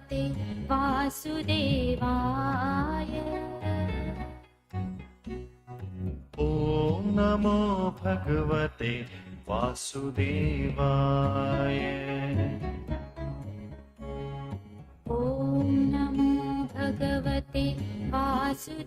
भगवते वासुदेवाय। ॐ नमो भगवते वासुदेवाय। ॐ नमो भगवते वासुदेवाय।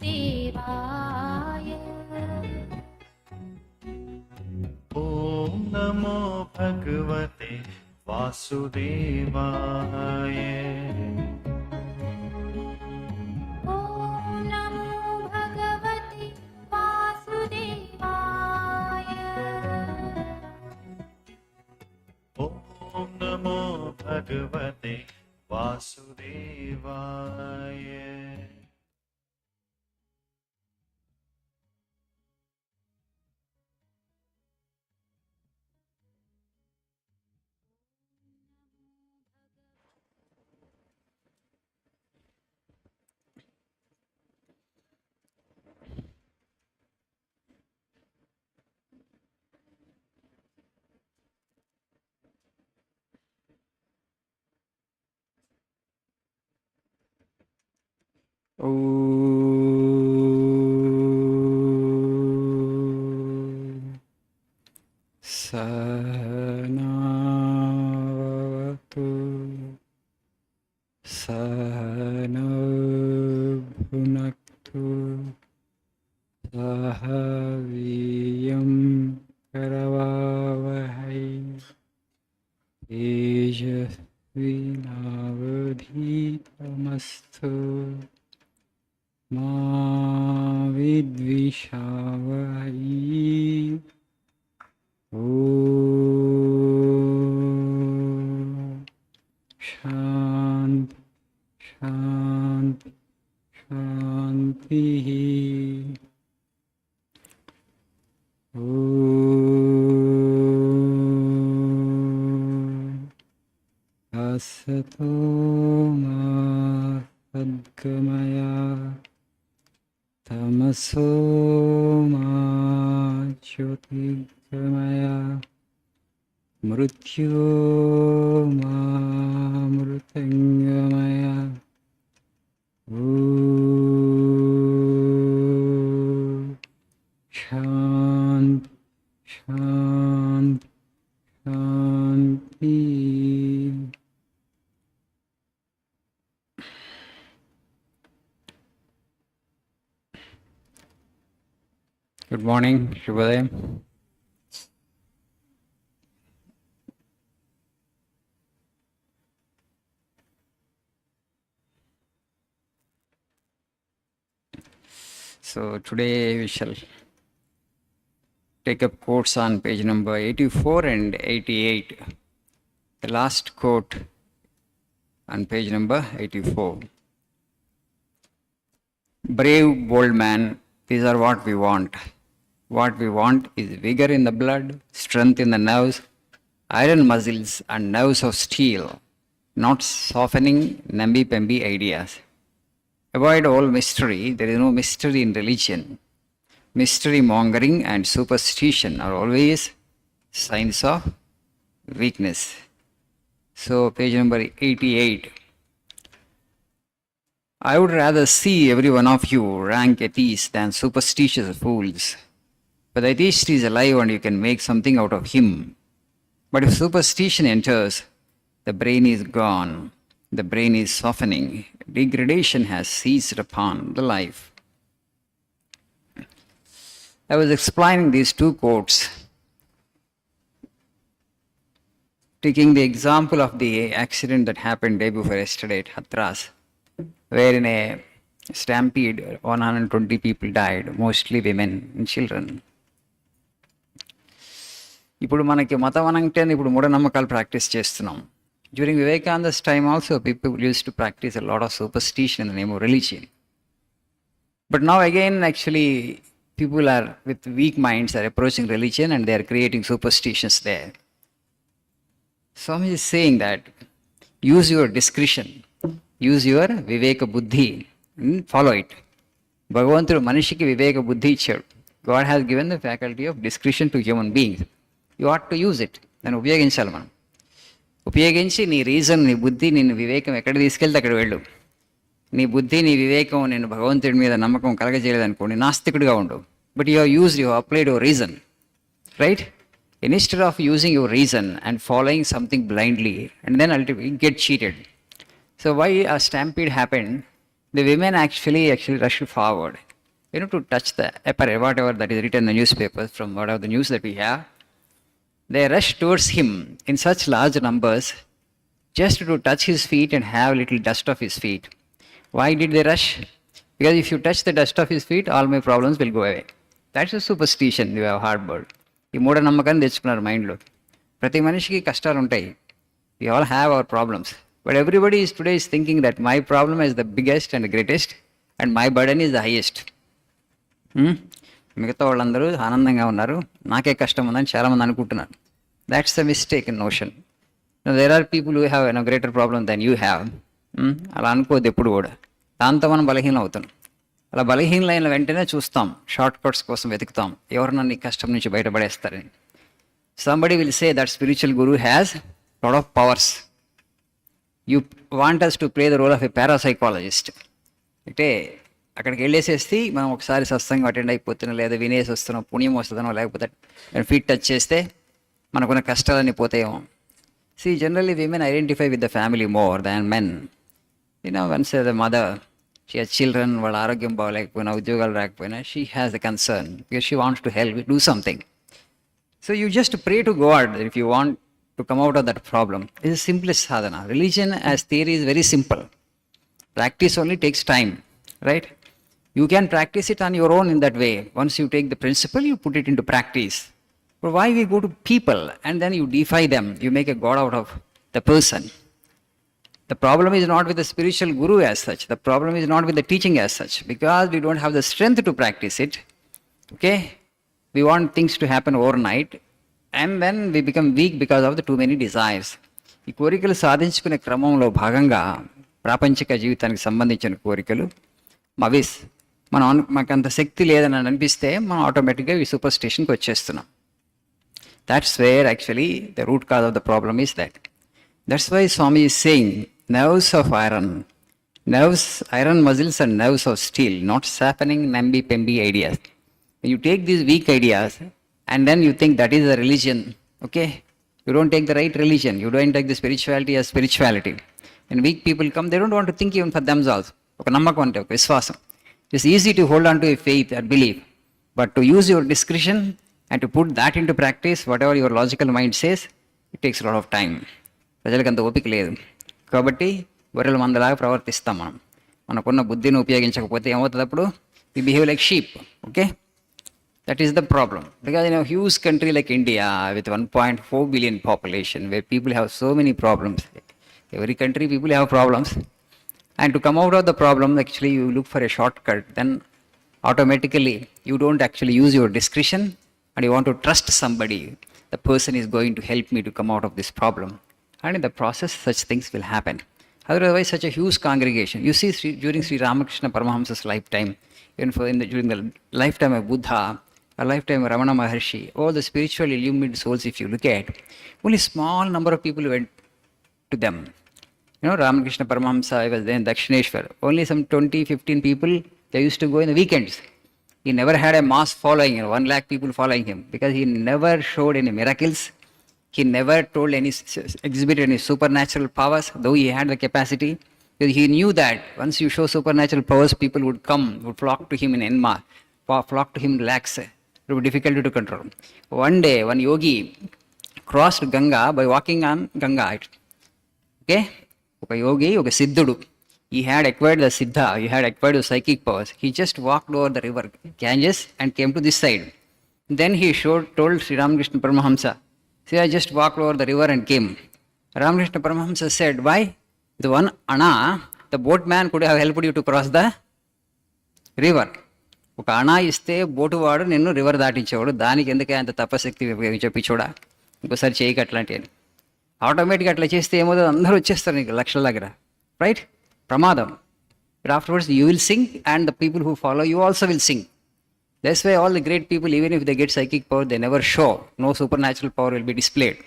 भगवते वासुदेवाय। सहनावतु सहनौ भुनक्तु सह वीर्यं करवावहै तेजस्विनावधीतमस्तु मा विद्विषावहै। ॐ शान्ति शान्ति शान्तिः। ॐ असतो मा सद्गमय तमसो मा ज्योतिर्गमय मृत्योर्मामृतङ्गमय। ॐ शान्ति शान्ति शान्ति। Good morning, Shubhodaya. So today we shall take up quotes on page number 84 and 88. The last quote on page number 84. Brave, bold man, these are what we want. What we want is vigor in the blood, strength in the nerves, iron muscles and nerves of steel, not softening namby-pamby ideas. Avoid all mystery. There is no mystery in religion. Mystery mongering and superstition are always signs of weakness. So page number 88. I would rather see every one of you rank atheists than superstitious fools. But the atheist is alive and you can make something out of him. But if superstition enters, the brain is gone. The brain is softening. Degradation has seized upon the life. I was explaining these two quotes, taking the example of the accident that happened day before yesterday at Hathras, where in a stampede 120 people died, mostly women and children. ఇప్పుడు మనకి మతం అనంటే ఇప్పుడు మూఢనమ్మకాలు practice చేస్తున్నాం. During Vivekananda's time also people use to practice a lot of superstition in the name of religion. But now again actually people are with weak minds are approaching religion and they are creating superstitions there. Swami is saying that use your discretion. Use your వివేక బుద్ధి, follow it. భగవంతుడు మనిషికి వివేక బుద్ధి ఇచ్చాడు. God has given the faculty of discretion to human beings. You ought to use it. దాన్ని ఉపయోగించాలి మనం. ఉపయోగించి నీ రీజన్, నీ బుద్ధి, నిన్ను వివేకం ఎక్కడ తీసుకెళ్తే అక్కడ వెళ్ళు. నీ బుద్ధి, నీ వివేకం నేను భగవంతుడి మీద నమ్మకం కలగజేయలేదనుకోండి, నాస్తికుడిగా ఉండు. But you have applied your reason, right? Instead of using your reason and following something blindly, and then ultimately get cheated. So why a stampede happened? The women actually rushed forward, to touch the whatever that is written in the newspapers, from whatever the news that we have. They rushed towards him in such large numbers, just to touch his feet and have a little dust of his feet. Why did they rush? Because if you touch the dust of his feet, all my problems will go away. That's a superstition you have harbored. ఈ మూఢనమ్మకాన్ని తెచ్చుకున్నారు మైండ్లో. ప్రతి మనిషికి కష్టాలు ఉంటాయి. We all have our problems. But everybody is today is thinking that my problem is the biggest and greatest and my burden is the highest. మిగతా వాళ్ళందరూ ఆనందంగా ఉన్నారు, నాకే కష్టం ఉందని చాలామంది అనుకుంటున్నారు. That's the mistake in notion. There are people who have an greater problem than you have. అలా అనుకోవద్దు ఎప్పుడు కూడా. దాంతో మనం బలహీనం అవుతాం. అలా బలహీనలైన వెంటనే చూస్తాం, షార్ట్ కట్స్ కోసం వెతుకుతాం, ఎవరన్నా నీ కష్టం నుంచి బయటపడేస్తారని. Somebody will say that spiritual guru has lot of powers. You want us to play the role of a parapsychologist. అంటే అక్కడికి వెళ్ళేసేసి మనం ఒకసారి సత్సంగం అటెండ్ అయిపోతున్నాం, లేదా వినేసి వస్తున్నాం, పుణ్యం వస్తుందనో, లేకపోతే ఫీట్ టచ్ చేస్తే మనకున్న కష్టాలన్నీ పోతాయేమో. See, generally women identify with the family more than men. Once the mother, she has children, వాళ్ళ ఆరోగ్యం బాగలేకపోయినా, ఉద్యోగాలు రాకపోయినా, she has a concern because she wants to help, do something. So you just pray to God if you want to come out of that problem. It's the simplest sadhana. Religion as theory is very simple. Practice only takes time, right? You can practice it on your own in that way. Once you take the principle, you put it into practice. But why we go to people and then you defy them, you make a god out of the person. The problem is not with the spiritual guru as such. The problem is not with the teaching as such, because we don't have the strength to practice it. Okay? We want things to happen overnight, and then we become weak because of the too many desires. ఈ కోరికలు సాధించుకునే క్రమంలో భాగంగా ప్రాపంచిక జీవితానికి సంబంధించిన కోరికలు మవిస్, మనకంత శక్తి లేదని అనిపిస్తే మనం ఆటోమేటిక్గా ఈ సూపర్ స్టిషన్కి వచ్చేస్తున్నాం. That's where actually the root cause of the problem is that. That's why Swami is saying, nerves of iron, iron muscles and nerves of steel, not sappening, namby-pamby ideas. When you take these weak ideas and then you think that is a religion, okay? You don't take the right religion. You don't take the spirituality as spirituality. When weak people come, they don't want to think even for themselves. ఒక నమ్మకం అంటే ఒక విశ్వాసం. It's easy to hold on to a faith or belief, but to use your discretion and to put that into practice, whatever your logical mind says, it takes a lot of time. ప్రజలకు అంత ఓపిక లేదు కాబట్టి గొర్రెల మందలాగా ప్రవర్తిస్తాం మనం. మనకున్న బుద్ధిని ఉపయోగించకపోతే ఏమవుతుంది అప్పుడు? We behave like sheep. Okay, that is the problem. Because in a huge country like India with 1.4 billion population, where people have so many problems. Every country people have problems, and to come out of the problem, actually you look for a shortcut. Then automatically you don't actually use your discretion and you want to trust somebody. The person is going to help me to come out of this problem. And in the process, such things will happen. Otherwise, such a huge congregation. You see, during Sri Ramakrishna Paramahamsa's lifetime, even during the lifetime of Buddha, a lifetime of Ramana Maharshi, all the spiritual illuminated souls, if you look at, only small number of people went to them. Ramakrishna Paramahamsa was there in Dakshineshwar. Only some 20-15 people, they used to go in the weekends. He never had a mass following, 1 lakh people following him, because he never showed any miracles. He never exhibited any supernatural powers, though he had the capacity. Because he knew that once you show supernatural powers, people would flock to him in enma, flock to him in lakhs. It would be difficult to control. One day, one yogi crossed Ganga by walking on Ganga. Okay? Oka yogi, oka siddhudu. He had acquired the siddha, he had acquired the psychic powers. He just walked over the river Ganges and came to this side. Then he told Sri Ramakrishna Paramahamsa, see, I just walked over the river and came. Ramakrishna Paramahamsa said, why? The one Ana, the boatman could have helped you to cross the river. ఒక అణా ఇస్తే boat వాడు నిన్ను river దాటించేవాడు, దానికి ఎందుకే అంత తపశక్తి చెప్పించోడా, ఇంకోసారి చేయక అట్లాంటి అని. ఆటోమేటిక్గా అట్లా చేస్తే ఏమవుతుంది, అందరూ వచ్చేస్తారు నీకు లక్షల దగ్గర, right? pramadam. But afterwards you will sink, and the people who follow you also will sink. That's why all the great people, even if they get psychic power, they never show. No supernatural power will be displayed.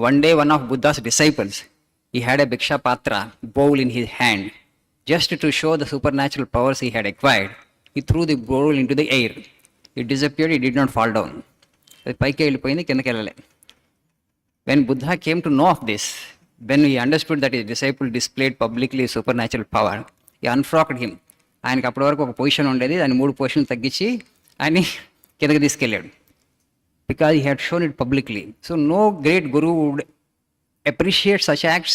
One day, one of Buddha's disciples, he had a Bhiksha Patra bowl in his hand. Just to show the supernatural powers he had acquired, he threw the bowl into the air. It disappeared, it did not fall down. అది పైకి వెళ్ళిపోయింది, కిందకి వెళ్ళలే. When Buddha came to know of this, when he understood that his disciple displayed publicly supernatural power, he unfrocked him. ఆయనకి అప్పటి వరకు ఒక position ఉండేది, దాన్ని 3 పొజిషన్లు తగ్గించి ఆయన్ని కిందకి తీసుకెళ్ళాడు. Because he had shown it publicly. So no great guru would appreciate such acts.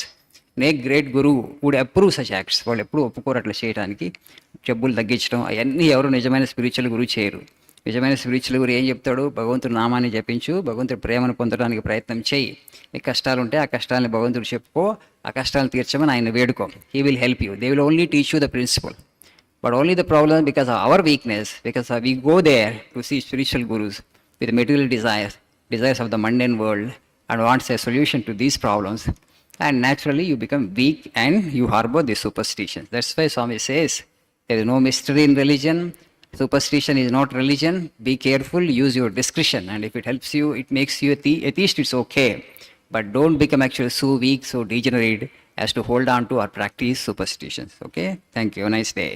No great guru would approve such acts. వాళ్ళు ఎప్పుడు ఒప్పుకోరు అట్లా చేయడానికి. జబ్బులు తగ్గించడం అవన్నీ ఎవరు నిజమైన స్పిరిచువల్ గురువు చేయరు. నిజమైన స్పిరిచువల్ గురు ఏం చెప్తాడు? భగవంతుడు నామాన్ని జపించు, భగవంతుడి ప్రేమను పొందడానికి ప్రయత్నం చేయి, నీకు కష్టాలు ఉంటే ఆ కష్టాలని భగవంతుడు చెప్పుకో, ఆ కష్టాలను తీర్చమని ఆయన వేడుకో. He will help you. They will only teach you the principle. But only the problem, because of our weakness, because we go there to see spiritual gurus with material desires of the mundane world, and wants a solution to these problems, and naturally you become weak and you harbor the superstitions. That's why Swami says there is no mystery in religion. Superstition is not religion. Be careful, use your discretion, and if it helps you, it makes you atheist, it's okay. But don't become actually so weak, so degenerate as to hold on to or practice superstitions. Okay? Thank you. Have a nice day.